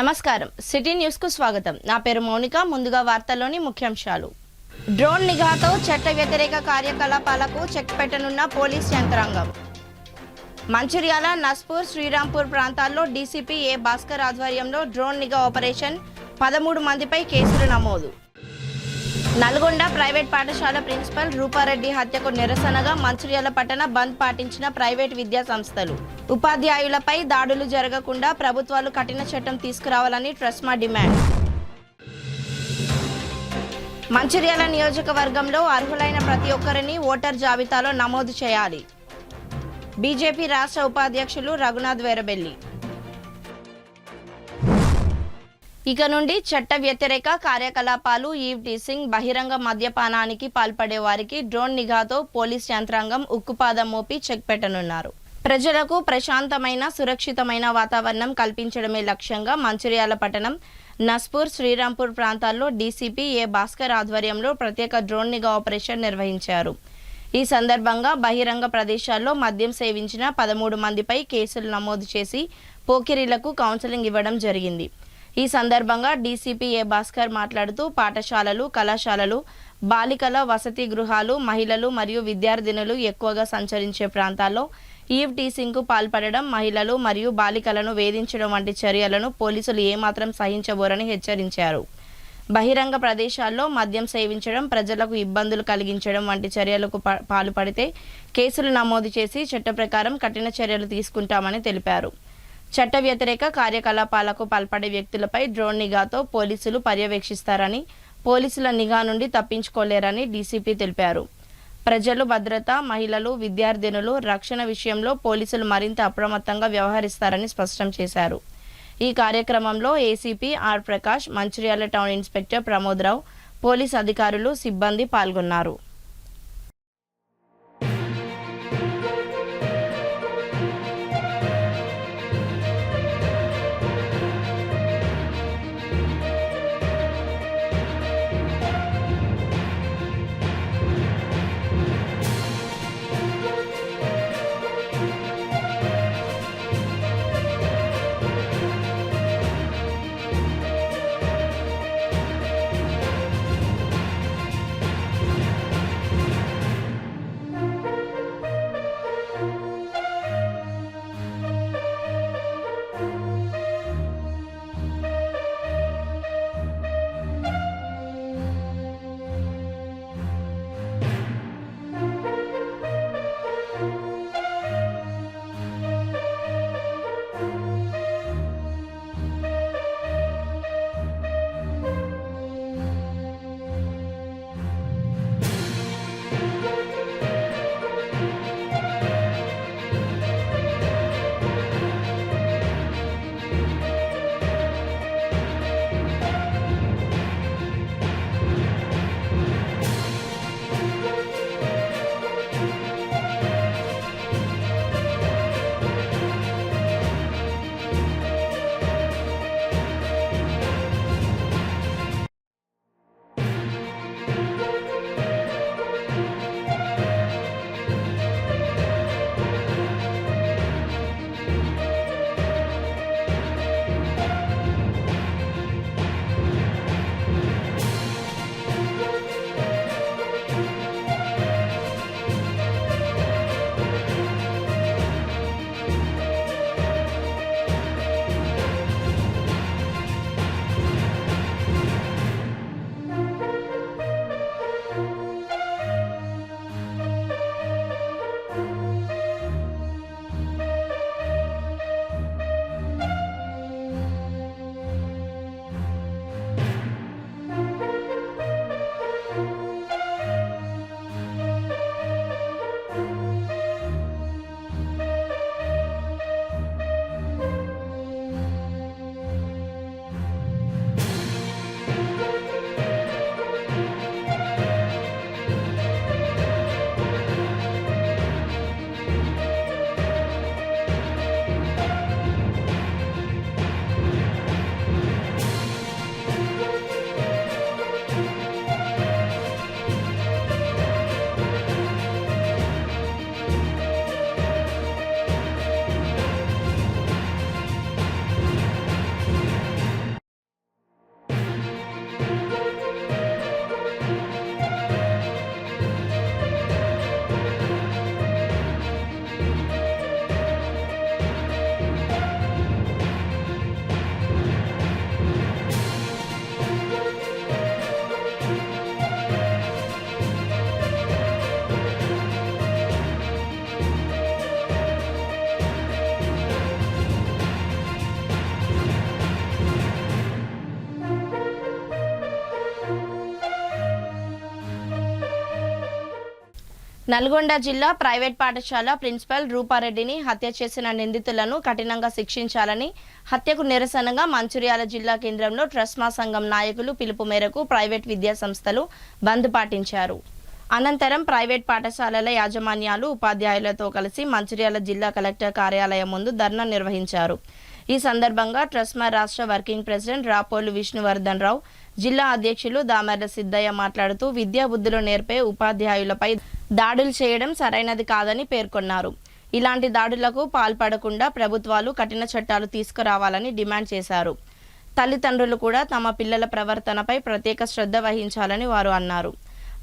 నమస్కారం city news కు స్వాగతం. నా పేరు మౌనిక. ముందుగా వార్తల్లోని ముఖ్యాంశాలు. డ్రోన్ నిఘాతో చట్ట వ్యతిరేక కార్యకలాపాలకు చెక్ పెట్టనున్న పోలీస్ యంత్రాంగం. మంచిర్యాల, నస్పూర్, శ్రీరాంపూర్ ప్రాంతాల్లో డీసీపీ ఏ భాస్కర్ ఆధ్వర్యంలో డ్రోన్ నిఘా ఆపరేషన్. 13 మందిపై కేసులు నమోదు. నల్గొండ ప్రైవేట్ పాఠశాల ప్రిన్సిపల్ రూపారెడ్డి హత్యకు నిరసనగా మంచిర్యాల పట్టణ బంద్ పాటించిన ప్రైవేట్ విద్యా సంస్థలు. ఉపాధ్యాయులపై దాడులు జరగకుండా ప్రభుత్వాలు కఠిన చట్టం తీసుకురావాలని ట్రస్మా డిమాండ్. మంచిర్యాల నియోజకవర్గంలో అర్హులైన ప్రతి ఒక్కరిని ఓటర్ జాబితాలో నమోదు చేయాలి. బీజేపీ రాష్ట్ర ఉపాధ్యక్షులు రఘునాథ్ వేరబెల్లి. ఇక నుండి చట్ట వ్యతిరేక కార్యకలాపాలు, ఈవ్ టీసింగ్, బహిరంగ మద్యపానానికి పాల్పడే వారికి డ్రోన్ నిఘాతో పోలీస్ యంత్రాంగం ఉక్కుపాదం మోపి చెక్ పెట్టనున్నారు. ప్రజలకు ప్రశాంతమైన, సురక్షితమైన వాతావరణం కల్పించడమే లక్ష్యంగా మంచిర్యాల పట్టణం, నస్పూర్, శ్రీరాంపూర్ ప్రాంతాల్లో డీసీపీ ఏ భాస్కర్ ఆధ్వర్యంలో ప్రత్యేక డ్రోన్ నిఘా ఆపరేషన్ నిర్వహించారు. ఈ సందర్భంగా బహిరంగ ప్రదేశాల్లో మద్యం సేవించిన 13 మందిపై కేసులు నమోదు చేసి పోకిరీలకు కౌన్సిలింగ్ ఇవ్వడం జరిగింది. ఈ సందర్భంగా డీసీపీ ఏ భాస్కర్ మాట్లాడుతూ పాఠశాలలు, కళాశాలలు, బాలికల వసతి గృహాలు, మహిళలు మరియు విద్యార్థినులు ఎక్కువగా సంచరించే ప్రాంతాల్లో ఈవ్ టీసింగ్కు పాల్పడడం, మహిళలు మరియు బాలికలను వేధించడం వంటి చర్యలను పోలీసులు ఏమాత్రం సహించబోరని హెచ్చరించారు. బహిరంగ ప్రదేశాల్లో మద్యం సేవించడం, ప్రజలకు ఇబ్బందులు కలిగించడం వంటి చర్యలకు పాల్పడితే కేసులు నమోదు చేసి చట్ట ప్రకారం కఠిన చర్యలు తీసుకుంటామని తెలిపారు. చట్ట వ్యతిరేక కార్యకలాపాలకు పాల్పడే వ్యక్తులపై డ్రోన్ నిఘాతో పోలీసులు పర్యవేక్షిస్తారని, పోలీసుల నిఘా నుండి తప్పించుకోలేరని డీసీపీ తెలిపారు. ప్రజలు భద్రత, మహిళలు, విద్యార్థినులు రక్షణ విషయంలో పోలీసులు మరింత అప్రమత్తంగా వ్యవహరిస్తారని స్పష్టం చేశారు. ఈ కార్యక్రమంలో ACP R Prakash, Mancherial town inspector Pramodarao, police అధికారులు, సిబ్బంది పాల్గొన్నారు. నల్గొండ జిల్లా ప్రైవేట్ పాఠశాల ప్రిన్సిపల్ రూపారెడ్డిని హత్య చేసిన నిందితులను కఠినంగా శిక్షించాలని హత్యకు నిరసనగా మంచిర్యాల జిల్లా కేంద్రంలో ట్రస్మా సంఘం నాయకులు పిలుపు మేరకు ప్రైవేట్ విద్యా సంస్థలు బంద్ పాటించారు. అనంతరం ప్రైవేట్ పాఠశాలల యాజమాన్యాలు ఉపాధ్యాయులతో కలిసి మంచిర్యాల జిల్లా కలెక్టర్ కార్యాలయం ముందు ధర్నా నిర్వహించారు. ఈ సందర్భంగా ట్రస్మా రాష్ట్ర వర్కింగ్ ప్రెసిడెంట్ రాపోలు విష్ణువర్ధన్ రావు, జిల్లా అధ్యక్షులు దామర్ల సిద్ధయ్య మాట్లాడుతూ విద్యా బుద్ధులు నేర్పే ఉపాధ్యాయులపై దాడులు చేయడం సరైనది కాదని పేర్కొన్నారు. ఇలాంటి దాడులకు పాల్పడకుండా ప్రభుత్వాలు కఠిన చట్టాలు తీసుకురావాలని డిమాండ్ చేశారు. తల్లిదండ్రులు కూడా తమ పిల్లల ప్రవర్తనపై ప్రత్యేక శ్రద్ధ వహించాలని వారు అన్నారు.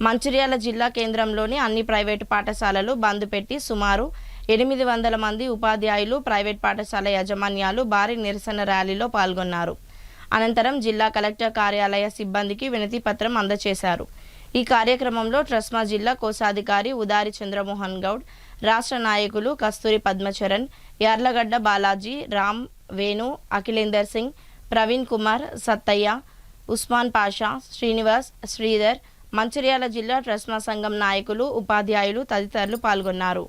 మంచిర్యాల జిల్లా కేంద్రంలోని అన్ని ప్రైవేటు పాఠశాలలు బంద్ పెట్టి సుమారు 800 మంది ఉపాధ్యాయులు, ప్రైవేట్ పాఠశాల యాజమాన్యాలు భారీ నిరసన ర్యాలీలో పాల్గొన్నారు. అనంతరం జిల్లా కలెక్టర్ కార్యాలయ సిబ్బందికి వినతి పత్రం అందజేశారు. ఈ కార్యక్రమంలో ట్రస్మా జిల్లా కోశాధికారి ఉదారి చంద్రమోహన్ గౌడ్, రాష్ట్ర నాయకులు కస్తూరి పద్మచరణ్, యార్లగడ్డ బాలాజీ, రామ్, వేణు, అఖిలేందర్ సింగ్, ప్రవీణ్ కుమార్, సత్తయ్య, ఉస్మాన్ పాషా, శ్రీనివాస్, శ్రీధర్, మంచిర్యాల జిల్లా ట్రస్మా సంఘం నాయకులు, ఉపాధ్యాయులు తదితరులు పాల్గొన్నారు.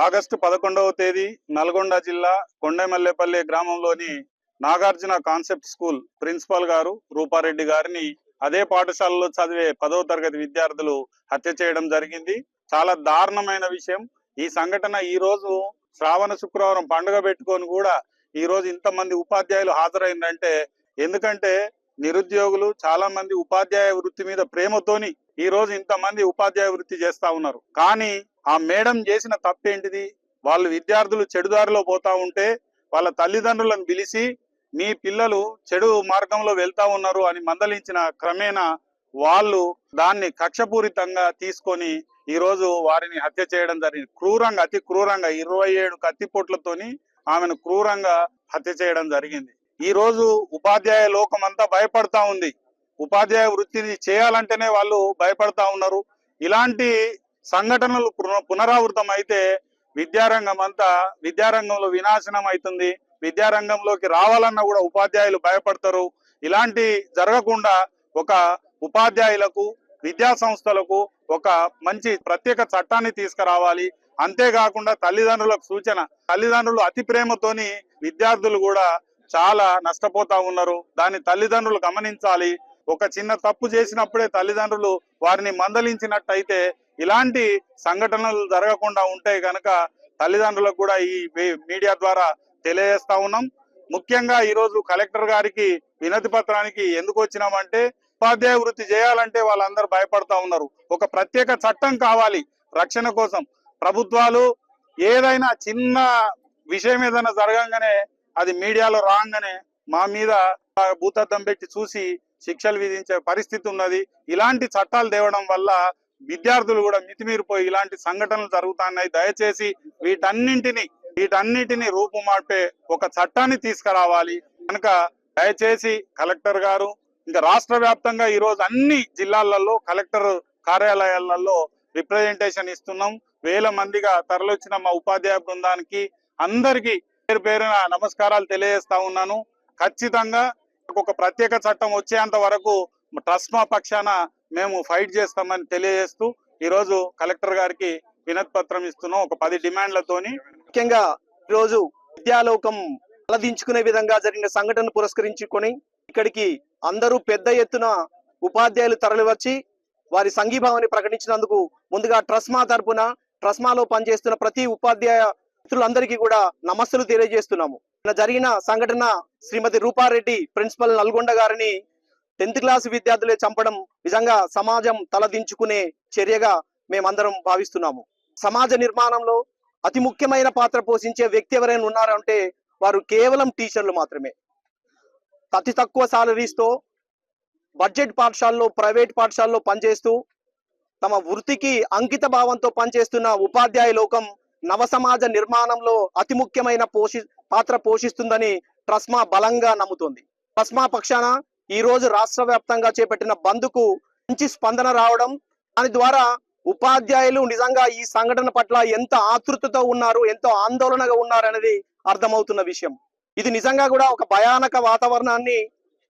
ఆగస్టు 11వ తేదీ నల్గొండ జిల్లా కొండమల్లేపల్లి గ్రామంలోని నాగార్జున కాన్సెప్ట్ స్కూల్ ప్రిన్సిపల్ గారు రూపారెడ్డి గారిని అదే పాఠశాలలో చదివే 10వ తరగతి విద్యార్థులు హత్య చేయడం జరిగింది. చాలా దారుణమైన విషయం. ఈ సంఘటన ఈ రోజు శ్రావణ శుక్రవారం పండుగ పెట్టుకొని కూడా ఈ రోజు ఇంతమంది ఉపాధ్యాయులు హాజరైందంటే, ఎందుకంటే నిరుద్యోగులు చాలా మంది ఉపాధ్యాయ వృత్తి మీద ప్రేమతోని ఈ రోజు ఇంతమంది ఉపాధ్యాయ వృత్తి చేస్తా ఉన్నారు. కానీ ఆ మేడం చేసిన తప్పేంటిది? వాళ్ళు విద్యార్థులు చెడుదారిలో పోతా ఉంటే వాళ్ళ తల్లిదండ్రులను పిలిచి మీ పిల్లలు చెడు మార్గంలో వెళ్తా ఉన్నారు అని మందలించిన క్రమేణా వాళ్ళు దాన్ని కక్షపూరితంగా తీసుకొని ఈ రోజు వారిని హత్య చేయడం జరిగింది. క్రూరంగా, అతి క్రూరంగా 27 కత్తిపోట్లతోని ఆమెను క్రూరంగా హత్య చేయడం జరిగింది. ఈ రోజు ఉపాధ్యాయ లోకం అంతా భయపడతా ఉంది. ఉపాధ్యాయ వృత్తిని చేయాలంటేనే వాళ్ళు భయపడతా ఉన్నారు. ఇలాంటి సంఘటనలు పునరావృతం అయితే విద్యారంగంలో వినాశనం అవుతుంది. విద్యారంగంలోకి రావాలన్నా కూడా ఉపాధ్యాయులు భయపడతారు. ఇలాంటి జరగకుండా ఒక ఉపాధ్యాయులకు, విద్యా సంస్థలకు ఒక మంచి ప్రత్యేక చట్టాన్ని తీసుకురావాలి. అంతేకాకుండా తల్లిదండ్రులకు సూచన, తల్లిదండ్రులు అతి ప్రేమతోని విద్యార్థులు కూడా చాలా నష్టపోతా ఉన్నారు. దాన్ని తల్లిదండ్రులు గమనించాలి. ఒక చిన్న తప్పు చేసినప్పుడే తల్లిదండ్రులు వారిని మందలించినట్టయితే ఇలాంటి సంఘటనలు జరగకుండా ఉంటే గనక తల్లిదండ్రులకు కూడా ఈ మీడియా ద్వారా తెలియజేస్తా ఉన్నాం. ముఖ్యంగా ఈరోజు కలెక్టర్ గారికి వినతి పత్రానికి ఎందుకు వచ్చినామంటే, ఉపాధ్యాయ వృత్తి చేయాలంటే వాళ్ళందరూ భయపడతా ఉన్నారు. ఒక ప్రత్యేక చట్టం కావాలి రక్షణ కోసం. ప్రభుత్వాలు ఏదైనా చిన్న విషయం ఏదైనా జరగంగానే అది మీడియాలో రాగానే మా మీద భూతద్దం పెట్టి చూసి శిక్షలు విధించే పరిస్థితి ఉన్నది. ఇలాంటి చట్టాలు తేవడం వల్ల విద్యార్థులు కూడా మితిమీరిపోయి ఇలాంటి సంఘటనలు జరుగుతున్నాయి. దయచేసి వీటన్నిటిని రూపుమాపే ఒక చట్టాన్ని తీసుకురావాలి కనుక దయచేసి కలెక్టర్ గారు, ఇంకా రాష్ట్ర వ్యాప్తంగా ఈ రోజు అన్ని జిల్లాలలో కలెక్టర్ కార్యాలయాలలో రిప్రజెంటేషన్ ఇస్తున్నాం. వేల మందిగా తరలివచ్చిన మా ఉపాధ్యాయ బృందానికి అందరికీ పేరు పేరున నమస్కారాలు తెలియజేస్తా ఉన్నాను. ఖచ్చితంగా ఒక ప్రత్యేక చట్టం వచ్చేంత వరకు ట్రస్మా పక్షాన మేము ఫైట్ చేస్తామని తెలియజేస్తూ ఈరోజు కలెక్టర్ గారికి వినతి పత్రం ఇస్తున్నాం ఒక 10 డిమాండ్లతోని. ముఖ్యంగా ఈరోజు విద్యాలోకం తలదించుకునే విధంగా జరిగిన సంఘటన పురస్కరించుకొని ఇక్కడికి అందరూ పెద్ద ఎత్తున ఉపాధ్యాయులు తరలివచ్చి వారి సంఘీభావాన్ని ప్రకటించినందుకు ముందుగా ట్రస్మా తరపున, ట్రస్మాలో పనిచేస్తున్న ప్రతి ఉపాధ్యాయ మిత్రులందరికీ కూడా నమస్సులు తెలియజేస్తున్నాము. జరిగిన సంఘటన శ్రీమతి రూపారెడ్డి ప్రిన్సిపల్ నల్గొండ గారిని 10th క్లాస్ విద్యార్థులే చంపడం నిజంగా సమాజం తలదించుకునే చర్యగా మేమందరం భావిస్తున్నాము. సమాజ నిర్మాణంలో అతి ముఖ్యమైన పాత్ర పోషించే వ్యక్తి ఎవరైనా ఉన్నారంటే వారు కేవలం టీచర్లు మాత్రమే. అతి తక్కువ సాలరీస్తో బడ్జెట్ పాఠశాలలో, ప్రైవేట్ పాఠశాలలో పనిచేస్తూ తమ వృత్తికి అంకిత భావంతో పనిచేస్తున్న ఉపాధ్యాయ లోకం నవ సమాజ నిర్మాణంలో అతి ముఖ్యమైన పాత్ర పోషిస్తుందని ట్రస్మా బలంగా నమ్ముతోంది. ట్రస్మా పక్షాన ఈ రోజు రాష్ట్ర వ్యాప్తంగా చేపట్టిన బంద్కు మంచి స్పందన రావడం, దాని ద్వారా ఉపాధ్యాయులు నిజంగా ఈ సంఘటన పట్ల ఎంత ఆతృతతో ఉన్నారు, ఎంతో ఆందోళనగా ఉన్నారు అనేది అర్థమవుతున్న విషయం. ఇది నిజంగా కూడా ఒక భయానక వాతావరణాన్ని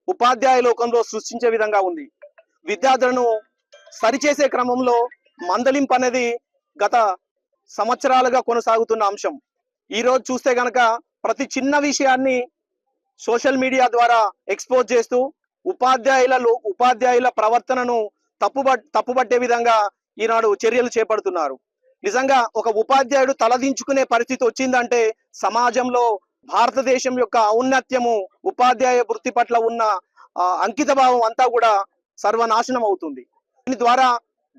ఉపాధ్యాయ లోకంలో సృష్టించే విధంగా ఉంది. విద్యార్థులను సరిచేసే క్రమంలో మందలింపు అనేది గత సంవత్సరాలుగా కొనసాగుతున్న అంశం. ఈ రోజు చూస్తే గనక ప్రతి చిన్న విషయాన్ని సోషల్ మీడియా ద్వారా ఎక్స్పోజ్ చేస్తూ ఉపాధ్యాయుల ప్రవర్తనను తప్పుబట్టే విధంగా ఈనాడు చర్యలు చేపడుతున్నారు. నిజంగా ఒక ఉపాధ్యాయుడు తలదించుకునే పరిస్థితి వచ్చిందంటే సమాజంలో భారతదేశం యొక్క ఔన్నత్యము, ఉపాధ్యాయ వృత్తి పట్ల ఉన్న అంకిత భావం అంతా కూడా సర్వనాశనం అవుతుంది. దీని ద్వారా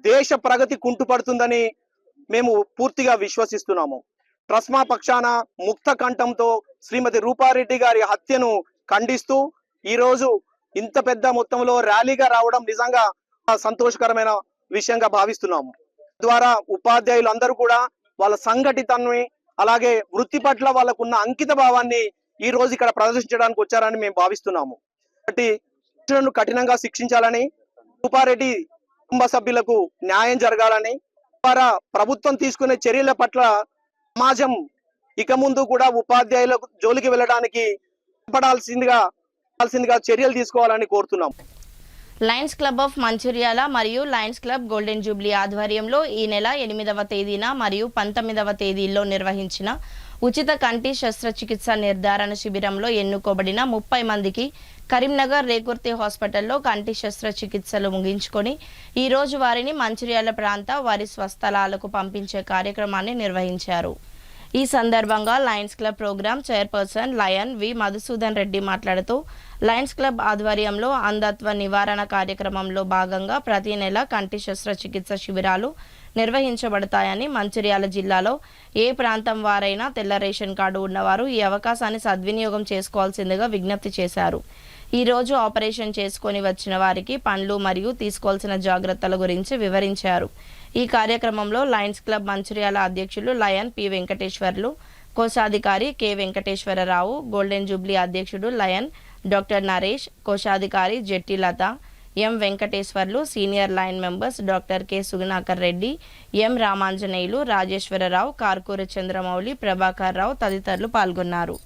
దేశ ప్రగతి కుంటుపడుతుందని మేము పూర్తిగా విశ్వసిస్తున్నాము. ట్రస్మా పక్షాన ముక్త కంఠంతో శ్రీమతి రూపారెడ్డి గారి హత్యను ఖండిస్తూ ఈరోజు ఇంత పెద్ద మొత్తంలో ర్యాలీగా రావడం నిజంగా సంతోషకరమైన విషయంగా భావిస్తున్నాము. ద్వారా ఉపాధ్యాయులు అందరూ కూడా వాళ్ళ సంఘటితాన్ని, అలాగే వృత్తి పట్ల వాళ్ళకున్న అంకిత భావాన్ని ఈ రోజు ఇక్కడ ప్రదర్శించడానికి వచ్చారని మేము భావిస్తున్నాము. కాబట్టి కఠినంగా శిక్షించాలని, రూపారెడ్డి కుటుంబ సభ్యులకు న్యాయం జరగాలని, ద్వారా ప్రభుత్వం తీసుకునే చర్యల పట్ల సమాజం ఇక ముందు కూడా ఉపాధ్యాయుల జోలికి వెళ్ళడానికి పడాల్సిందిగా చర్యలు తీసుకోవాలని కోరుతున్నాం. లయన్స్ క్లబ్ ఆఫ్ మంచిర్యాల మరియు లయన్స్ క్లబ్ గోల్డెన్ జూబ్లీ ఆధ్వర్యంలో ఈ నెల 8వ తేదీన మరియు 19వ తేదీల్లో నిర్వహించిన ఉచిత కంటి శస్త్రచికిత్స నిర్ధారణ శిబిరంలో ఎన్నుకోబడిన 30 మందికి కరీంనగర్ రేకుర్తి హాస్పిటల్లో కంటి శస్త్రచికిత్సలు ముగించుకొని ఈ రోజు వారిని మంచిర్యాల ప్రాంత వారి స్వస్థలాలకు పంపించే కార్యక్రమాన్ని నిర్వహించారు. ఈ సందర్భంగా lions club program chairperson lion V Madhusudan Reddy మాట్లాడుతూ లయన్స్ క్లబ్ ఆధ్వర్యంలో అంధత్వ నివారణ కార్యక్రమంలో భాగంగా ప్రతి నెల కంటి శస్త్రచికిత్స శిబిరాలు నిర్వహించబడతాయని, మంచిర్యాల జిల్లాలో ఏ ప్రాంతం వారైనా తెల్ల రేషన్ కార్డు ఉన్నవారు ఈ అవకాశాన్ని సద్వినియోగం చేసుకోవాల్సిందిగా విజ్ఞప్తి చేశారు. ఈ రోజు ఆపరేషన్ చేసుకొని వచ్చిన వారికి పండ్లు మరియు తీసుకోవాల్సిన జాగ్రత్తల గురించి వివరించారు. ఈ కార్యక్రమంలో లయన్స్ క్లబ్ మంచిర్యాల అధ్యక్షులు లయన్ పి వెంకటేశ్వర్లు, కోశాధికారి కె వెంకటేశ్వరరావు, గోల్డెన్ జూబ్లీ అధ్యక్షుడు లయన్ డాక్టర్ నరేష్, కోశాధికారి Jetti Latha, M Venkateswarlu, senior lion members doctor K Sugunakar Reddy, M Ramanjaneyulu, Rajeswararao, Karkura Chandramouli, Prabhakar Rao తదితరులు పాల్గొన్నారు.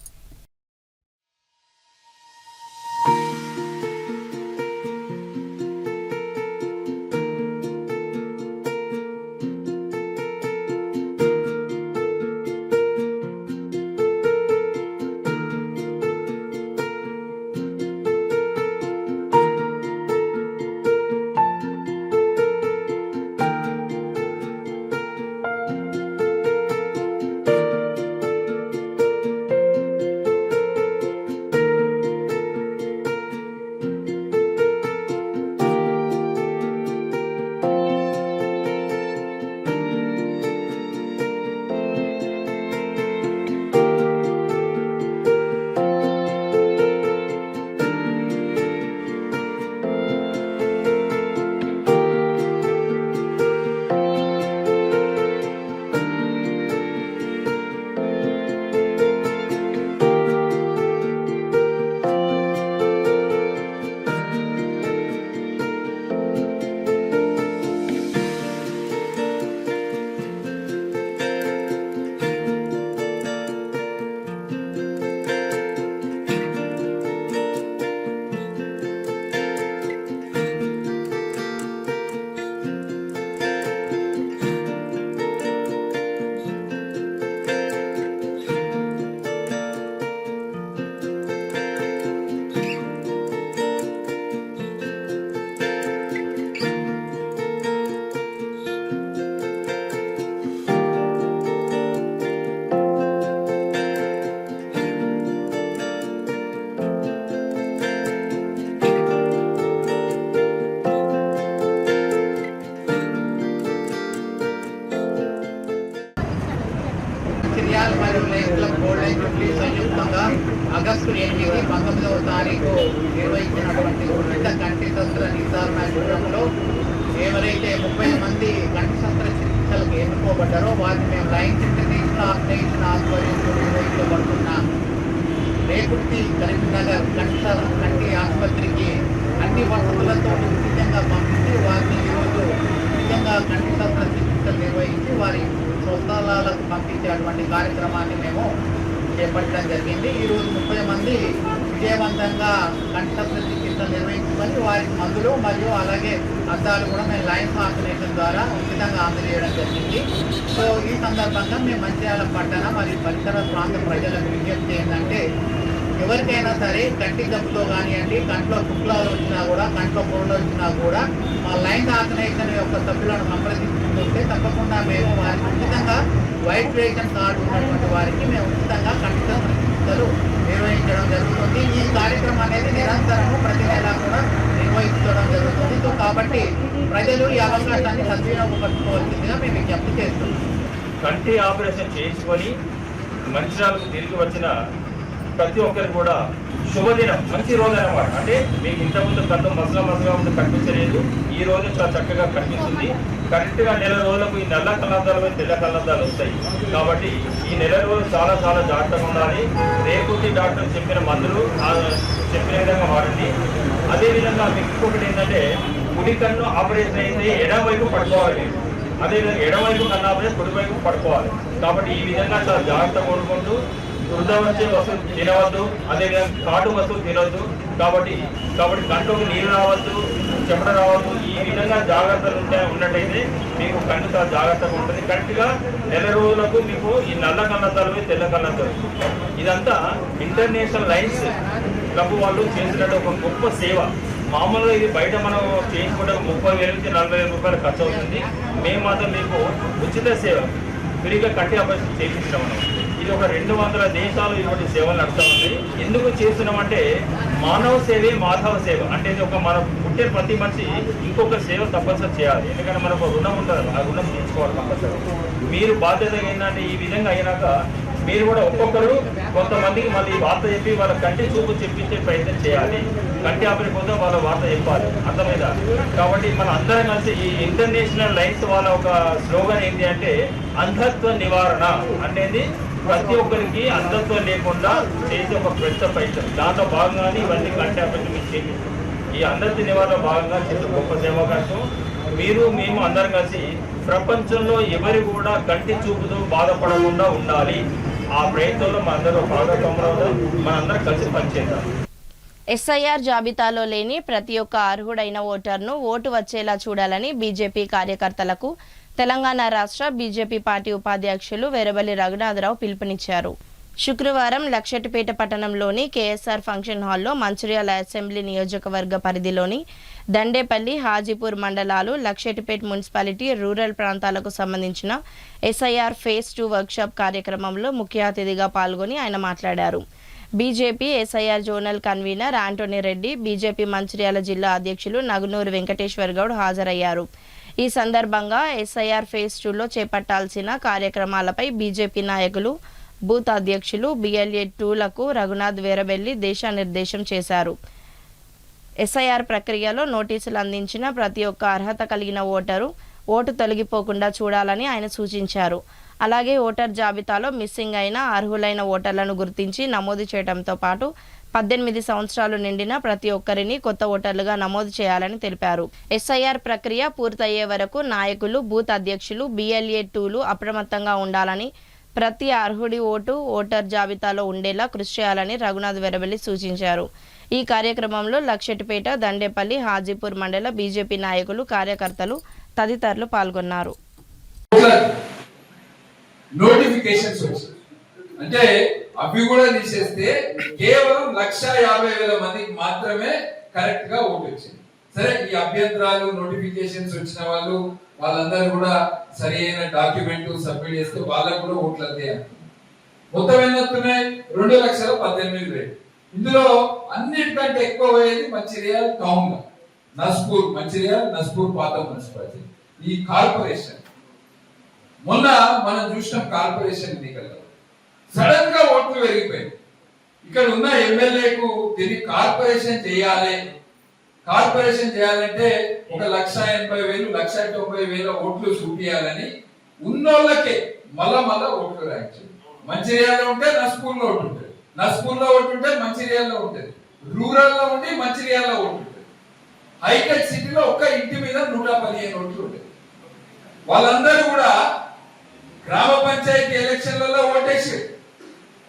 లయన్స్ క్లబ్ గోల్డెన్ జూబ్లీ సంయుక్తంగా ఆగస్టు 8, 19వ తారీఖు నిర్వహించినటువంటి ఉచిత కంటి శస్త్ర నిర్ధారణ శిబిరంలో ఎవరైతే 30 మంది కంటి శస్త్ర చికిత్సలకు ఎన్నుకోబడ్డారో వారిని మేము లయన్స్ ఇంటర్నేషనల్ ఆర్గనైజేషన్ ఆధ్వర్యంలో నిర్వహించబడుతున్న రేకుర్తి కరీంనగర్ కంటి ఆసుపత్రికి అన్ని వసతులతో ఉచితంగా పంపించి వారిని ఈరోజు ఉచితంగా కంటి శస్త్ర చికిత్సలు నిర్వహించి వారి స్వస్థలాలకు పంపించేటువంటి కార్యక్రమాన్ని మేము చేపట్టడం జరిగింది. ఈరోజు 30 మంది విజయవంతంగా కంటి శస్త్ర చికిత్సలు నిర్వహించుకొని వారికి మందులు మరియు అలాగే అద్దాలు కూడా మేము లయన్స్ ఆర్గనైజేషన్ ద్వారా ఉచితంగా అందజేయడం జరిగింది. సో ఈ సందర్భంగా మేము మంచిర్యాల పట్టణ మరియు పరిసర ప్రాంత ప్రజలకు విజ్ఞప్తి ఏంటంటే ఎవరికైనా సరే కంటి జబ్బుతో కానివ్వండి, కంట్లో కుట్లాలు వచ్చినా కూడా, కంట్లో పొరలు వచ్చినా కూడా మా లయన్స్ ఆర్గనైజేషన్ యొక్క సభ్యులను సంప్రదించుకుంటే తప్పకుండా మేము వారికి ఉచితంగా వైట్ రేషన్ కార్డు ఉన్నటువంటి వారికి మేము ఉచితంగా కంటి శస్త్ర చికిత్సలు నిర్వహించడం జరుగుతుంది. ఈ కార్యక్రమం అనేది నిరంతరము ప్రతి నెలా కూడా నిర్వహించడం జరుగుతుంది. సో కాబట్టి ప్రజలు ఈ అవకాశాన్ని సద్వినియోగపరచుకోవాల్సిందిగా మేము విజ్ఞప్తి చేస్తున్నాం. కంటి ఆపరేషన్ చేయించుకొని మంచిర్యాలకు తిరిగి వచ్చిన ప్రతి ఒక్కరికి కూడా శుభదినం, మంచి రోజు అన్నమాట. అంటే మీకు ఇంతకుముందు కళ్ళు మసలుగా ఉండి కనిపించలేదు, ఈ రోజు చాలా చక్కగా కనిపిస్తుంది. కరెక్ట్గా నెల రోజులకు ఈ నల్ల కళ్ళద్దాలు తెల్ల కళ్ళద్దాలు వస్తాయి. కాబట్టి ఈ నెల రోజులు చాలా చాలా జాగ్రత్తగా ఉండాలి. రేపుటి డాక్టర్ చెప్పిన మందులు చెప్పిన విధంగా వాడండి. అదేవిధంగా మీకు ఇంకొకటి ఏంటంటే కుడి కన్ను ఆపరేషన్ అయితే ఎడమవైపు పడుకోవాలి. అదేవిధంగా ఎడమవైపు కన్ను ఆపరేషన్ కుడివైపు పడుకోవాలి. కాబట్టి ఈ విధంగా చాలా జాగ్రత్తగా కోరుకుంటూ వృద్ధ వచ్చే వస్తువులు తినవద్దు, అదేవిధంగా కాటు వస్తువులు తినవద్దు. కాబట్టి కంట్లోకి నీరు రావద్దు, చెమట రావద్దు. ఈ విధంగా జాగ్రత్తలు ఉన్నట్టయితే మీకు కన్ను చాలా జాగ్రత్తగా ఉంటుంది. కరెక్ట్గా నెల రోజులకు మీకు ఈ నల్ల కళ్ళద్దాలు తెల్ల కళ్ళద్దాలు ఇదంతా ఇంటర్నేషనల్ లయన్స్ క్లబ్ వాళ్ళు చేసినట్టు ఒక గొప్ప సేవ. మామూలుగా ఇది బయట మనం చేయించుకుంటే 30,000 నుంచి 40,000 రూపాయలు ఖర్చు అవుతుంది. మేము మాత్రం మీకు ఉచిత సేవ ఫ్రీగా కంటి ఆపరేషన్ చేయించడం మనం. ఇది ఒక 200 దేశాలు ఇటువంటి సేవలు నడుస్తూ ఉంది. ఎందుకు చేస్తున్నామంటే మానవ సేవే మాధవ సేవ. అంటే ఇది ఒక మనం పుట్టే ప్రతి మనిషి ఇంకొక సేవ తప్పనిసరి చేయాలి. ఎందుకంటే మనకు రుణం ఉంటుంది, ఆ రుణం తీర్చుకోవాలి కంపల్సరీ. మీరు బాధ్యత ఏంటంటే ఈ విధంగా అయినాక మీరు కూడా ఒక్కొక్కరు కొంతమందికి మళ్ళీ వార్త చెప్పి వాళ్ళ కంటి చూపు చెప్పించే ప్రయత్నం చేయాలి. కంటి ఆపరేషన్ కోసం వాళ్ళ వార్త చెప్పాలి, అర్థమైందా? కాబట్టి మన అందరం కలిసి ఈ ఇంటర్నేషనల్ లయన్స్ వాళ్ళ ఒక స్లోగన్ ఏంటి అంటే అంధత్వ నివారణ అనేది ప్రతి ఒక్కరికి అంధత్వం లేకుండా చేసే ఒక పెద్ద ప్రయత్నం. దాంట్లో భాగంగానే ఇవన్నీ కంటి ఆపరేషన్ మీకు చేపిస్తాం. ఈ అంధత్వ నివారణ భాగంగా చేసే గొప్ప సేవాకాశం. మీరు మేము అందరం కలిసి ప్రపంచంలో ఎవరు కూడా కంటి చూపుతో బాధపడకుండా ఉండాలి. ఆ ప్రయత్నంలో మనందరూ భాగస్వాములు, మనందరం కలిసి పనిచేద్దాం. ఎస్ఐఆర్ జాబితాలో లేని ప్రతి ఒక్క అర్హుడైన ఓటర్ను ఓటు వచ్చేలా చూడాలని బీజేపీ కార్యకర్తలకు తెలంగాణ రాష్ట్ర బీజేపీ పార్టీ ఉపాధ్యక్షులు వెరబలి రఘునాథరావు పిలుపునిచ్చారు. శుక్రవారం లక్షెట్టిపేట పట్టణంలోని కేఎస్ఆర్ ఫంక్షన్ హాల్లో మంచిర్యాల అసెంబ్లీ నియోజకవర్గ పరిధిలోని దండేపల్లి, హాజీపూర్ మండలాలు, లక్షెట్టిపేట మున్సిపాలిటీ రూరల్ ప్రాంతాలకు సంబంధించిన ఎస్ఐఆర్ ఫేజ్ 2 వర్క్షాప్ కార్యక్రమంలో ముఖ్య అతిథిగా పాల్గొని ఆయన మాట్లాడారు. BJP SIR zonal convener Antony Reddy, BJP Mancherial జిల్లా అధ్యక్షులు నగునూరు వెంకటేశ్వర్ గౌడ్ హాజరయ్యారు. ఈ సందర్భంగా ఎస్ఐఆర్ ఫేజ్ 2లో చేపట్టాల్సిన కార్యక్రమాలపై బీజేపీ నాయకులు, బూత్ అధ్యక్షులు, BLA 2లకు రఘునాథ్ వేరబెల్లి దిశానిర్దేశం చేశారు. ఎస్ఐఆర్ ప్రక్రియలో నోటీసులు అందించిన ప్రతి ఒక్క అర్హత కలిగిన ఓటరు ఓటు తొలగిపోకుండా చూడాలని ఆయన సూచించారు. అలాగే ఓటర్ జాబితాలో మిస్సింగ్ అయిన అర్హులైన ఓటర్లను గుర్తించి నమోదు చేయడంతో పాటు 18 సంవత్సరాలు నిండిన ప్రతి ఒక్కరిని కొత్త ఓటర్లుగా నమోదు చేయాలని తెలిపారు. ఎస్ఐఆర్ ప్రక్రియ పూర్తయ్యే వరకు నాయకులు, బూత్ అధ్యక్షులు, BLA 2లు అప్రమత్తంగా ఉండాలని, ప్రతి అర్హుడి ఓటు ఓటర్ జాబితాలో ఉండేలా కృషి చేయాలని రఘునాథ్ వెరబెల్లి సూచించారు. ఈ కార్యక్రమంలో లక్షెట్టిపేట, దండేపల్లి, హాజీపూర్ మండల బీజేపీ నాయకులు, కార్యకర్తలు తదితరులు పాల్గొన్నారు. నోటిఫికేషన్స్ వచ్చాయి అంటే అవి కూడా తీసేస్తే కేవలం 150,000 మందికి మాత్రమే కరెక్ట్ గా ఓటు వచ్చింది. సరే, ఈ అభ్యంతరాలు, నోటిఫికేషన్స్ వచ్చిన వాళ్ళందరూ కూడా సరి అయిన డాక్యుమెంట్ సబ్మిట్ చేస్తే వాళ్ళకు కూడా ఓట్లు అంతే. మొత్తం ఎన్ని వస్తున్నాయి? 2,18,000. ఇందులో అన్నిటికంటే ఎక్కువ పోయేది మంచిర్యాల టౌన్ లో, నస్పూర్ పాత మున్సిపాలిటీ. ఈ కార్పొరేషన్ మొన్న మనం చూసిన కార్పొరేషన్ ఎన్నికల్లో సడన్ గా ఓట్లు పెరిగిపోయాయి. ఇక్కడ ఉన్న ఎమ్మెల్యేకు దీన్ని కార్పొరేషన్ చేయాలి. కార్పొరేషన్ చేయాలంటే 1,80,000 1,90,000 ఓట్లు చూపించాలని ఉన్నోళ్ళకే మళ్ళా ఓట్లు రాయించారు. మంచిర్యాలలో ఉంటే నస్పూర్లో ఓటు ఉంటుంది, నస్పూర్లో ఓటు ఉంటే మంచిర్యాలలో ఉంటుంది, రూరల్ లో ఉండి మంచిర్యాలలో ఓటు ఉంటుంది. హైటెక్ సిటీలో ఒక్క ఇంటి మీద 115 ఓట్లు ఉంటాయి. వాళ్ళందరూ కూడా గ్రామ పంచాయతీ ఎలక్షన్లలో ఓటేసారు.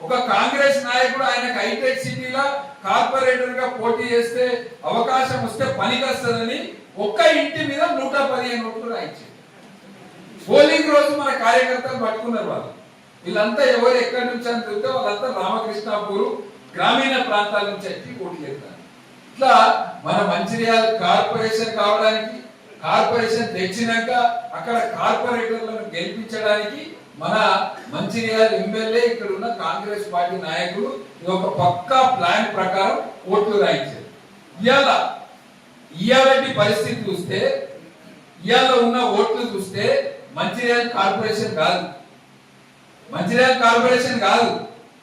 ఒక కాంగ్రెస్ నాయకుడు ఆయనకు హైటెక్ సిటీలో కార్పొరేటర్ గా పోటీ చేస్తే అవకాశం వస్తే పనికి వస్తుందని ఒక్క ఇంటి మీద 115 ఓట్లు రాయించారు. పోలింగ్ రోజు మన కార్యకర్తలు పట్టుకున్నారు. వీళ్ళంతా ఎవరు ఎక్కడి నుంచి అని చూస్తే వాళ్ళంతా రామకృష్ణాపూర్ గ్రామీణ ప్రాంతాల నుంచి వచ్చి ఓట్లు వేస్తారు. ఇట్లా మన మంచిర్యాల కార్పొరేషన్ కావడానికి, కార్పొరేషన్ తెచ్చినాక అక్కడ కార్పొరేటర్లను గెలిపించడానికి మన మంచిర్యాల ఎమ్మెల్యే ఇక్కడ ఉన్న కాంగ్రెస్ పార్టీ నాయకులు ఒక పక్కా ప్లాన్ ప్రకారం ఓట్లు రాయించారు. ఇవాళ పరిస్థితి చూస్తే, ఇవాళ ఉన్న ఓట్లు చూస్తే మంచిర్యాల కార్పొరేషన్ కాదు, మంచిర్యాల కార్పొరేషన్ కాదు,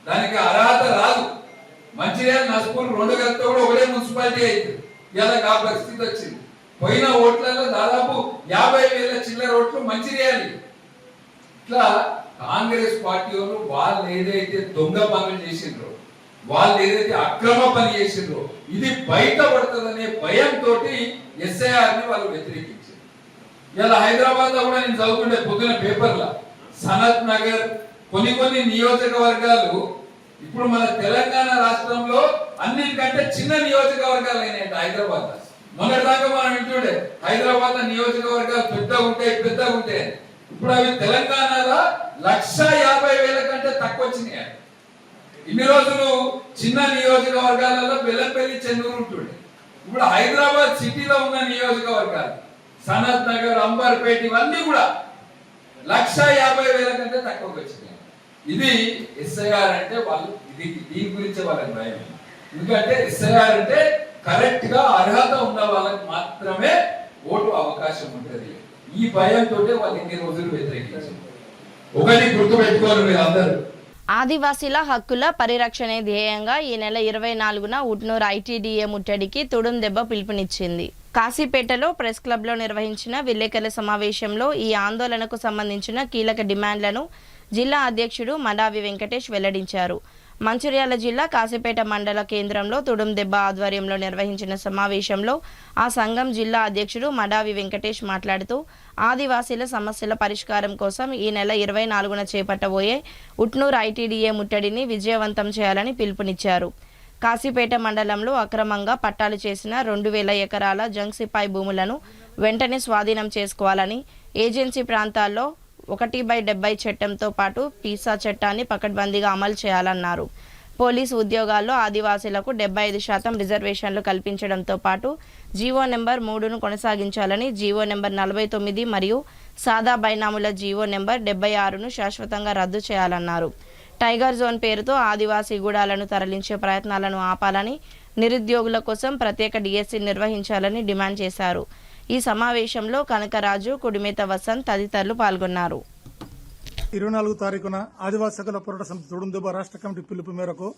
దానికి అర్హత రాదు. మంచిర్యాల నస్పూర్ 2 కలిపితే కూడా ఒకటే మున్సిపాలిటీ అవుతుంది. ఇలా ఆ పరిస్థితి వచ్చింది. పోయిన ఓట్లలో దాదాపు 50,000 చిల్లర ఓట్లు మంచిర్యాలి. ఇట్లా కాంగ్రెస్ పార్టీ వాళ్ళు ఏదైతే దొంగ పనులు చేసిండ్రో, వాళ్ళు ఏదైతే అక్రమ పని చేసిండ్రో ఇది బయట పడుతుందనే భయంతో ఎస్ఐఆర్ ని వాళ్ళు వ్యతిరేకించారు. ఇలా హైదరాబాద్ లో కూడా నేను చదువుకుంటే పొద్దున పేపర్ల సనత్ నగర్ కొన్ని నియోజకవర్గాలు ఇప్పుడు మన తెలంగాణ రాష్ట్రంలో అన్నిటికంటే చిన్న నియోజకవర్గాలు అయినాయి హైదరాబాద్. మొన్నటిదాకా మనం వింటుండే హైదరాబాద్ లో నియోజకవర్గాలు పెద్దగా ఉంటాయి. ఇప్పుడు అవి తెలంగాణలో 1,50,000 కంటే తక్కువ వచ్చినాయి. ఇన్ని రోజులు చిన్న నియోజకవర్గాలలో బెల్లంపల్లి, చెన్నూరు ఉంటుండే. ఇప్పుడు హైదరాబాద్ సిటీలో ఉన్న నియోజకవర్గాలు సనత్ నగర్, అంబర్పేట ఇవన్నీ కూడా 1,50,000 కంటే తక్కువ వచ్చినాయి. ఇది ఎస్ఐఆర్ అంటే వాళ్ళు దీని గురించి వాళ్ళకి భయం. ఎందుకంటే ఎస్ఐఆర్ అంటే కరెక్ట్ గా అర్హత ఉన్న వాళ్ళకి మాత్రమే ఓటు అవకాశం ఉంటుంది. ఈ భయంతో వాళ్ళు ఇన్ని రోజులు వ్యతిరేకించారు. ఒకటి గుర్తుపెట్టుకోరు మీరందరూ, ఆదివాసీల హక్కుల పరిరక్షణే ధ్యేయంగా ఈ నెల 24న ఉట్నూరు ఐటీడీఏ ముట్టడికి తుడుం దెబ్బ పిలుపునిచ్చింది. కాశీపేటలో ప్రెస్ క్లబ్లో నిర్వహించిన విలేకరుల సమావేశంలో ఈ ఆందోళనకు సంబంధించిన కీలక డిమాండ్లను జిల్లా అధ్యక్షుడు మడావి వెంకటేష్ వెల్లడించారు. మంచిర్యాల జిల్లా కాశీపేట మండల కేంద్రంలో తుడుం దెబ్బ ఆధ్వర్యంలో నిర్వహించిన సమావేశంలో ఆ సంఘం జిల్లా అధ్యక్షుడు మడావి వెంకటేష్ మాట్లాడుతూ ఆదివాసీల సమస్యల పరిష్కారం కోసం ఈ నెల 24న చేపట్టబోయే ఉట్నూరు ఐటీడీఏ ముట్టడిని విజయవంతం చేయాలని పిలుపునిచ్చారు. కాశీపేట మండలంలో అక్రమంగా పట్టాలు చేసిన 2,000 ఎకరాల జంగ్సిపాయ్ భూములను వెంటనే స్వాధీనం చేసుకోవాలని, ఏజెన్సీ ప్రాంతాల్లో 1/70 చట్టంతో పాటు పీసా చట్టాన్ని పకడ్బందీగా అమలు చేయాలన్నారు. పోలీసు ఉద్యోగాల్లో ఆదివాసీలకు 75% రిజర్వేషన్లు కల్పించడంతో పాటు జీవో నెంబర్ 3ను కొనసాగించాలని, జీవో నెంబర్ 49 మరియు సాదా బైనాముల జీవో నెంబర్ 76ను శాశ్వతంగా రద్దు చేయాలన్నారు. టైగర్ జోన్ పేరుతో ఆదివాసీ గూడాలను తరలించే ప్రయత్నాలను ఆపాలని, నిరుద్యోగుల కోసం ప్రత్యేక డిఎస్సి నిర్వహించాలని డిమాండ్ చేశారు. ఈ సమావేశంలో కనకరాజు, కుడిమేత వసంత్ తదితరులు పాల్గొన్నారు. 24 తారీఖున ఆదివాసీ హక్కుల పోరాట సమితి తుడుం దెబ్బ రాష్ట్ర కమిటీ పిలుపు మేరకు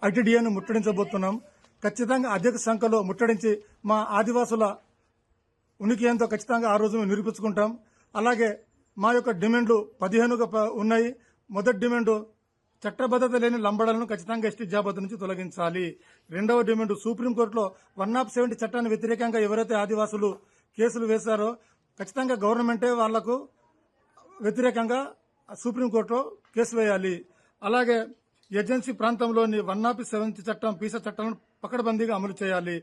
ఐటీడీఏను ముట్టడించబోతున్నాం. ఖచ్చితంగా అధిక సంఖ్యలో ముట్టడించి మా ఆదివాసుల ఉనికి ఎంతో ఖచ్చితంగా ఆ రోజు నిరూపించుకుంటాం. అలాగే మా యొక్క డిమాండ్లు 15గా ఉన్నాయి. మొదటి డిమాండ్ చట్టబద్ధత లేని లంబడలను ఖచ్చితంగా ఎస్టీ జాబితా నుంచి తొలగించాలి. రెండవ డిమాండ్ సుప్రీంకోర్టులో 170 చట్టాన్ని వ్యతిరేకంగా ఎవరైతే ఆదివాసులు కేసులు వేశారో ఖచ్చితంగా గవర్నమెంటే వాళ్లకు వ్యతిరేకంగా సుప్రీంకోర్టులో కేసు వేయాలి. అలాగే ఏజెన్సీ ప్రాంతంలోని 107 చట్టం, పీసా చట్టాలను పకడ్బందీగా అమలు చేయాలి.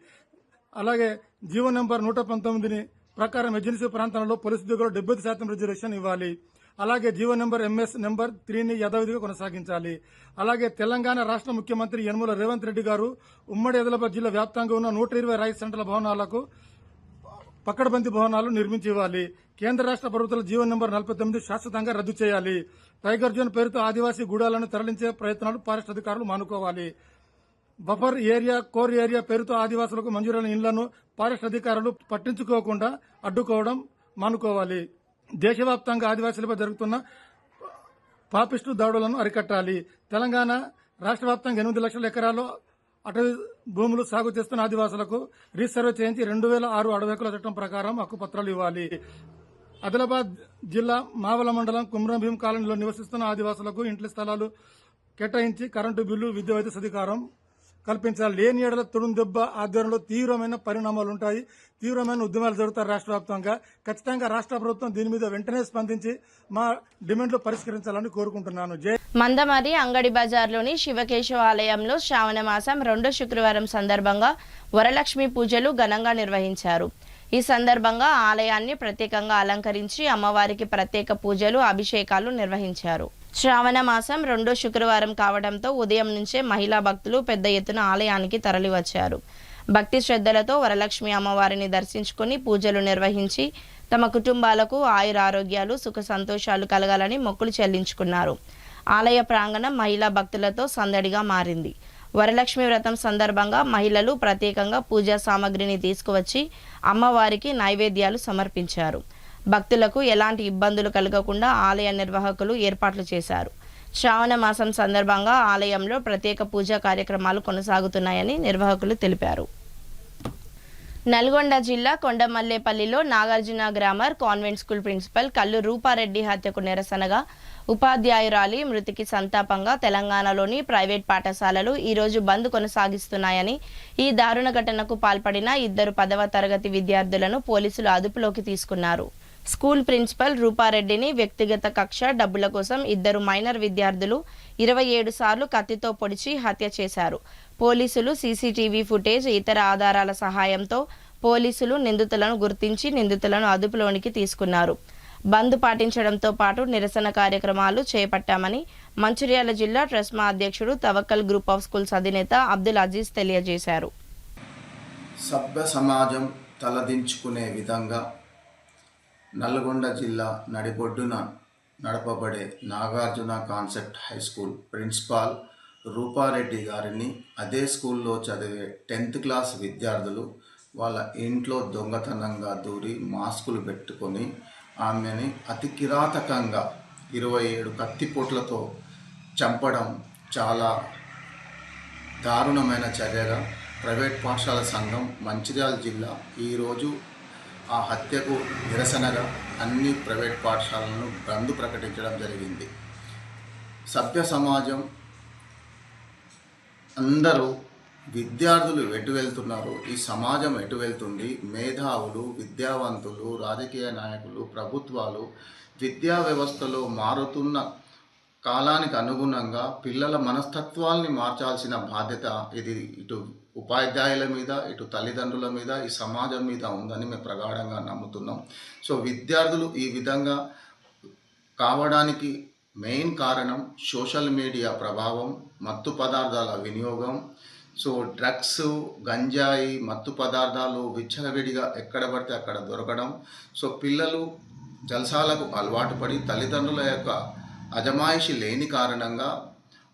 అలాగే జీవో నెంబర్ 119 ప్రకారం ఏజెన్సీ ప్రాంతాలలో పోలీసు ఉద్యోగులు 70% రిజర్వేషన్ ఇవ్వాలి. అలాగే జీవో నెంబర్ ఎంఎస్ నెంబర్ 3ని యథావిధిగా కొనసాగించాలి. అలాగే తెలంగాణ రాష్ట్ర ముఖ్యమంత్రి యనమల రేవంత్ రెడ్డి గారు ఉమ్మడి ఆదిలాబాద్ జిల్లా వ్యాప్తంగా ఉన్న 120 రైతు సెంటర్ల భవనాలకు పకడ్బందీ భవనాలు నిర్మించి ఇవ్వాలి. కేంద్ర రాష్ట్ర ప్రభుత్వాల జీవో నెంబర్ 49 శాశ్వతంగా రద్దు చేయాలి. టైగర్ జోన్ పేరుతో ఆదివాసీ గూడాలను తరలించే ప్రయత్నాలు ఫారెస్ట్ అధికారులు మానుకోవాలి. బఫర్ ఏరియా, కోర్ ఏరియా పేరుతో ఆదివాసులకు మంజూరైన ఇళ్లను ఫారెస్ట్ అధికారులు పట్టించుకోకుండా అడ్డుకోవడం మానుకోవాలి. దేశవ్యాప్తంగా ఆదివాసీలపై జరుగుతున్న పాపిస్టు దాడులను అరికట్టాలి. తెలంగాణ రాష్ట్ర వ్యాప్తంగా 8 లక్షల ఎకరాల్లో అటవీ భూములు సాగు చేస్తున్న ఆదివాసులకు రీసర్వే చేయించి 2006 అటవీ హక్కుల చట్టం ప్రకారం హక్కుపత్రాలు ఇవ్వాలి. ఆదిలాబాద్ జిల్లా మావల మండలం కుమ్రంభీం కాలనీలో నివసిస్తున్న ఆదివాసులకు ఇంటి స్థలాలు కేటాయించి కరెంటు బిల్లు, విద్యా వైద్య సదుపాయం కల్పించాలి. లేని ఏడల తుడుందెబ్బ ఆధ్వర్యంలో తీవ్రమైన పరిణామాలు ఉంటాయి. తీవ్రమైన ఉద్యమాలు జరుగుతాయి రాష్ట్ర వ్యాప్తంగా. ఖచ్చితంగా రాష్ట్ర ప్రభుత్వం దీని మీద వెంటనే స్పందించి మా డిమాండ్లు పరిష్కరించాలని కోరుకుంటున్నాను. మందమరి అంగడి బజార్లోని శివకేశవ ఆలయంలో శ్రావణ మాసం 2వ శుక్రవారం సందర్భంగా వరలక్ష్మి పూజలు ఘనంగా నిర్వహించారు. ఈ సందర్భంగా ఆలయాన్ని ప్రత్యేకంగా అలంకరించి అమ్మవారికి ప్రత్యేక పూజలు, అభిషేకాలు నిర్వహించారు. శ్రావణ మాసం 2వ శుక్రవారం కావడంతో ఉదయం నుంచే మహిళా భక్తులు పెద్ద ఎత్తున ఆలయానికి తరలివచ్చారు. భక్తి శ్రద్ధలతో వరలక్ష్మి అమ్మవారిని దర్శించుకుని పూజలు నిర్వహించి తమ కుటుంబాలకు ఆయురారోగ్యాలు, సుఖ సంతోషాలు కలగాలని మొక్కులు చెల్లించుకున్నారు. ఆలయ ప్రాంగణం మహిళా భక్తులతో సందడిగా మారింది. వరలక్ష్మి వ్రతం సందర్భంగా మహిళలు ప్రత్యేకంగా పూజా సామగ్రిని తీసుకువచ్చి అమ్మవారికి నైవేద్యాలు సమర్పించారు. భక్తులకు ఎలాంటి ఇబ్బందులు కలగకుండా ఆలయ నిర్వాహకులు ఏర్పాట్లు చేశారు. శ్రావణ మాసం సందర్భంగా ఆలయంలో ప్రత్యేక పూజా కార్యక్రమాలు కొనసాగుతున్నాయని నిర్వాహకులు తెలిపారు. నల్గొండ జిల్లా కొండమల్లేపల్లిలో Nagarjuna grammar convent school principal Kallu Rupareddy హత్యకు నిరసనగా ఉపాధ్యాయురాలి మృతికి సంతాపంగా తెలంగాణలోని ప్రైవేట్ పాఠశాలలు ఈరోజు బంద్ కొనసాగిస్తున్నాయని, ఈ దారుణ ఘటనకు పాల్పడిన 2 10వ తరగతి విద్యార్థులను పోలీసులు అదుపులోకి తీసుకున్నారు. స్కూల్ ప్రిన్సిపల్ రూపారెడ్డిని వ్యక్తిగత కక్ష, డబ్బుల కోసం 2 మైనర్ విద్యార్థులు 27 సార్లు కత్తితో పొడిచి హత్య చేశారు. పోలీసులు సీసీటీవీ ఫుటేజ్, ఇతర ఆధారాల సహాయంతో పోలీసులు నిందితులను గుర్తించి నిందితులను అదుపులోనికి తీసుకున్నారు. బంద్ పాటించడంతో పాటు నిరసన కార్యక్రమాలు చేపట్టామని మంచిర్యాల జిల్లా ట్రస్మా అధ్యక్షుడు తవక్కల్ గ్రూప్ ఆఫ్ స్కూల్స్ అధినేత అబ్దుల్ అజీజ్ తెలియజేశారు. సభ్య సమాజం తలదించుకునే విధంగా నల్గొండ జిల్లా నడిబొడ్డున నడపబడే Nagarjuna concept high school principal Rupareddy గారిని అదే స్కూల్లో చదివే 10th క్లాస్ విద్యార్థులు వాళ్ళ ఇంట్లో దొంగతనంగా దూరి మాస్కులు పెట్టుకొని ఆమెని అతి కిరాతకంగా 27 కత్తిపోట్లతో చంపడం చాలా దారుణమైన చర్యగా ప్రైవేట్ పాఠశాల సంఘం మంచిర్యాల జిల్లా ఈరోజు ఆ హత్యకు నిరసనగా అన్ని ప్రైవేట్ పాఠశాలలను బంద్ ప్రకటించడం జరిగింది. సభ్య సమాజం అందరూ విద్యార్థులు ఎటు వెళ్తున్నారు, ఈ సమాజం ఎటు వెళ్తుంది, మేధావులు, విద్యావంతులు, రాజకీయ నాయకులు, ప్రభుత్వాలు విద్యా వ్యవస్థలో మారుతున్న కాలానికి అనుగుణంగా పిల్లల మనస్తత్వాల్ని మార్చాల్సిన బాధ్యత ఇది ఇటు ఉపాధ్యాయుల మీద, ఇటు తల్లిదండ్రుల మీద, ఈ సమాజం మీద ఉందని మేము ప్రగాఢంగా నమ్ముతున్నాం. సో విద్యార్థులు ఈ విధంగా కావడానికి మెయిన్ కారణం సోషల్ మీడియా ప్రభావం, మత్తు పదార్థాల వినియోగం. సో డ్రగ్స్, గంజాయి, మత్తు పదార్థాలు విచ్చలవిడిగా ఎక్కడ పడితే అక్కడ దొరకడం. సో పిల్లలు జల్సాలకు అలవాటు పడి తల్లిదండ్రుల యొక్క అజమాయిషి లేని కారణంగా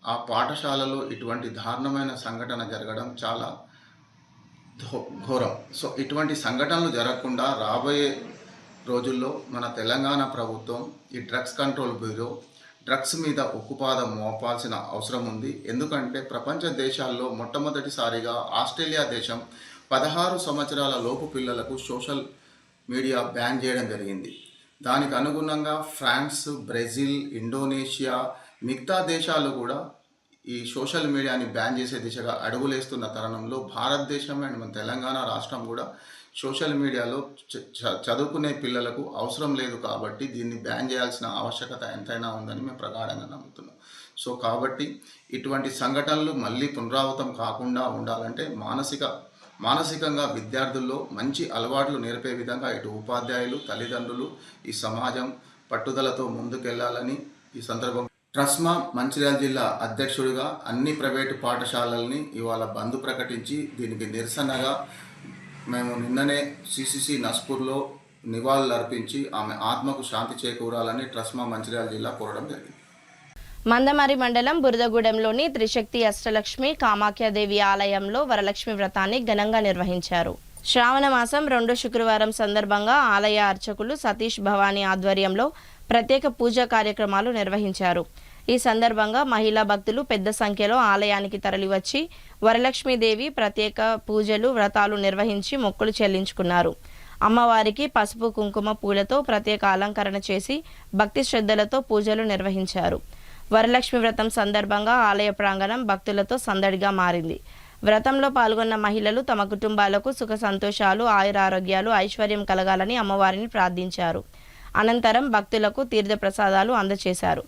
ఆ పాఠశాలలో ఇటువంటి దారుణమైన సంఘటన జరగడం చాలా ఘోరం. సో ఇటువంటి సంఘటనలు జరగకుండా రాబోయే రోజుల్లో మన తెలంగాణ ప్రభుత్వం ఈ డ్రగ్స్ కంట్రోల్ బ్యూరో డ్రగ్స్ మీద ఉక్కుపాదం మోపాల్సిన అవసరం ఉంది. ఎందుకంటే ప్రపంచ దేశాల్లో మొట్టమొదటిసారిగా ఆస్ట్రేలియా దేశం 16 సంవత్సరాల లోపు పిల్లలకు సోషల్ మీడియా బ్యాన్ చేయడం జరిగింది. దానికి అనుగుణంగా ఫ్రాన్స్, బ్రెజిల్, ఇండోనేషియా మిగతా దేశాలు కూడా ఈ సోషల్ మీడియాని బ్యాన్ చేసే దిశగా అడుగులేస్తున్న తరుణంలో భారతదేశం అండ్ మన తెలంగాణ రాష్ట్రం కూడా సోషల్ మీడియాలో చదువుకునే పిల్లలకు అవసరం లేదు కాబట్టి దీన్ని బ్యాన్ చేయాల్సిన ఆవశ్యకత ఎంతైనా ఉందని మేము ప్రగాఢంగా నమ్ముతున్నాం. సో కాబట్టి ఇటువంటి సంఘటనలు మళ్ళీ పునరావృతం కాకుండా ఉండాలంటే మానసికంగా విద్యార్థుల్లో మంచి అలవాట్లు నేర్పే విధంగా ఇటు ఉపాధ్యాయులు, తల్లిదండ్రులు, ఈ సమాజం పట్టుదలతో ముందుకెళ్లాలని ఈ సందర్భం ట్రస్మా మంచిర్యాల జిల్లా అధ్యక్షుడిగా అన్ని ప్రైవేటు పాఠశాలల్ని ఇవాళ బంద్ ప్రకటించి దీనికి నిరసనగా మేము నిన్ననే సిసిసి నస్పూర్లో నివాళులు అర్పించి ఆమె ఆత్మకు శాంతి చేకూరాలని ట్రస్మా మంచిర్యాల జిల్లా కోరడం జరిగింది. మందమరి మండలం బురదగూడెంలోని త్రిశక్తి అష్టలక్ష్మి కామాఖ్యాదేవి ఆలయంలో వరలక్ష్మి వ్రతాన్ని ఘనంగా నిర్వహించారు. శ్రావణ మాసం 2వ శుక్రవారం సందర్భంగా ఆలయ అర్చకులు సతీష్ భవానీ ఆధ్వర్యంలో ప్రత్యేక పూజా కార్యక్రమాలు నిర్వహించారు. ఈ సందర్భంగా మహిళా భక్తులు పెద్ద సంఖ్యలో ఆలయానికి తరలివచ్చి వరలక్ష్మీదేవి ప్రత్యేక పూజలు వ్రతాలు నిర్వహించి మొక్కులు చెల్లించుకున్నారు. అమ్మవారికి పసుపు కుంకుమ పూలతో ప్రత్యేక అలంకరణ చేసి భక్తి శ్రద్ధలతో పూజలు నిర్వహించారు. వరలక్ష్మి వ్రతం సందర్భంగా ఆలయ ప్రాంగణం భక్తులతో సందడిగా మారింది. వ్రతంలో పాల్గొన్న మహిళలు తమ కుటుంబాలకు సుఖ సంతోషాలు, ఆయురారోగ్యాలు, ఐశ్వర్యం కలగాలని అమ్మవారిని ప్రార్థించారు. అనంతరం భక్తులకు తీర్థ ప్రసాదాలు అందజేశారు.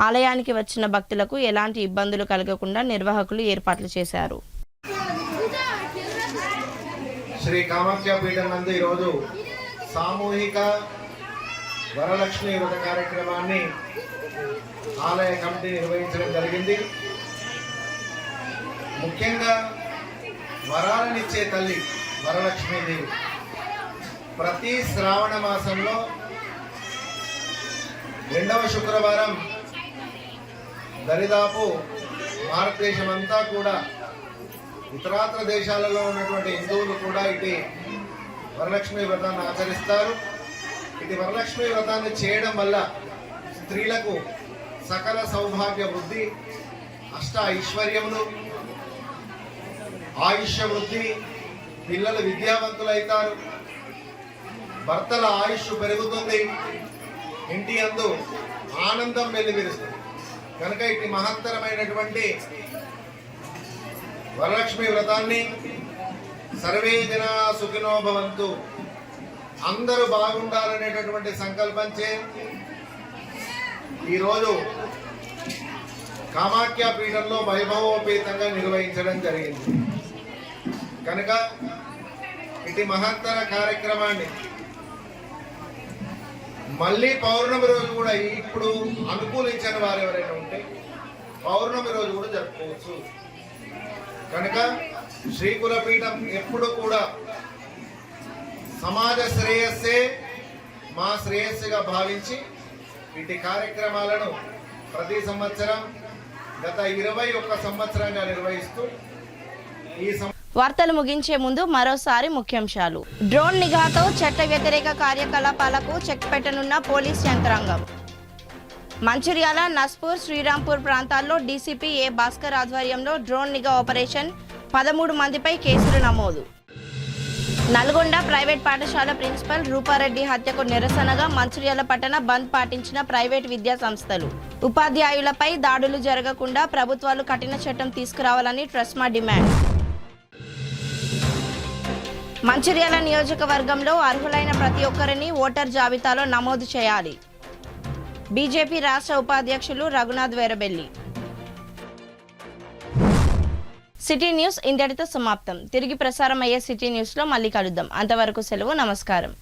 ఆలయానికి వచ్చిన భక్తులకు ఎలాంటి ఇబ్బందులు కలగకుండా నిర్వాహకులు ఏర్పాట్లు చేశారు. శ్రీ కామాఖ్య పీఠం నందు ఈరోజు సామూహిక వరలక్ష్మి వ్రత కార్యక్రమాన్ని ఆలయ కమిటీ నిర్వహించడం జరిగింది. ముఖ్యంగా వరాలనిచ్చే తల్లి వరలక్ష్మీదేవి ప్రతి శ్రావణ మాసంలో 2వ శుక్రవారం దరిదాపు భారతదేశం అంతా కూడా ఇతరాత్ర దేశాలలో ఉన్నటువంటి హిందువులు కూడా ఇటు వరలక్ష్మి వ్రతాన్ని ఆచరిస్తారు. ఇది వరలక్ష్మి వ్రతాన్ని చేయడం వల్ల స్త్రీలకు సకల సౌభాగ్య వృద్ధి, అష్ట ఐశ్వర్యములు, ఆయుష్య వృద్ధి, పిల్లలు విద్యావంతులైతారు, భర్తల ఆయుష్ పెరుగుతుంది, ఇంటి యందు ఆనందం వెల్లివిరుస్తుంది. కనుక ఇటు మహత్తరమైనటువంటి వరలక్ష్మి వ్రతాన్ని సర్వే జనా సుఖినో భవంతు, అందరూ బాగుండాలనేటటువంటి సంకల్పంచే ఈరోజు కామాఖ్య పీఠంలో వైభవోపేతంగా నిర్వహించడం జరిగింది. కనుక ఇటు మహత్తర కార్యక్రమాన్ని మళ్ళీ పౌర్ణమి రోజు కూడా ఇప్పుడు అనుకూలించని వారు ఎవరైనా ఉంటే పౌర్ణమి రోజు కూడా జరుపుకోవచ్చు. కనుక శ్రీకుల పీఠం ఎప్పుడు కూడా సమాజ శ్రేయస్సే మా శ్రేయస్సుగా భావించి ఇటు కార్యక్రమాలను ప్రతి సంవత్సరం గత 21 సంవత్సరంగా నిర్వహిస్తూ ఈ వార్తలు ముగించే ముందు మరోసారి ముఖ్యాంశాలు. డ్రోన్ నిఘాతో చట్ట వ్యతిరేక కార్యకలాపాలకు చెక్ పెట్టనున్న పోలీస్ యంత్రాంగం. మంచిర్యాల, నస్పూర్, శ్రీరాంపూర్ ప్రాంతాల్లో డీసీపీ ఏ భాస్కర్ ఆధ్వర్యంలో డ్రోన్ నిఘా ఆపరేషన్, 13 మందిపై కేసులు నమోదు. నల్గొండ ప్రైవేట్ పాఠశాల ప్రిన్సిపల్ రూపారెడ్డి హత్యకు నిరసనగా మంచిర్యాల పట్టణ బంద్ పాటించిన ప్రైవేట్ విద్యా సంస్థలు. ఉపాధ్యాయులపై దాడులు జరగకుండా ప్రభుత్వాలు కఠిన చట్టం తీసుకురావాలని ట్రస్మా డిమాండ్. మంచిర్యాల నియోజకవర్గంలో అర్హులైన ప్రతి ఒక్కరిని ఓటర్ జాబితాలో నమోదు చేయాలి. బీజేపీ రాష్ట్ర ఉపాధ్యక్షులు రఘునాథ్ వేరబెల్లి. సిటీ న్యూస్ ఇంతటితో సమాప్తం. తిరిగి ప్రసారం అయ్యే సిటీ న్యూస్లో మళ్ళీ కలుద్దాం. అంతవరకు సెలవు. నమస్కారం.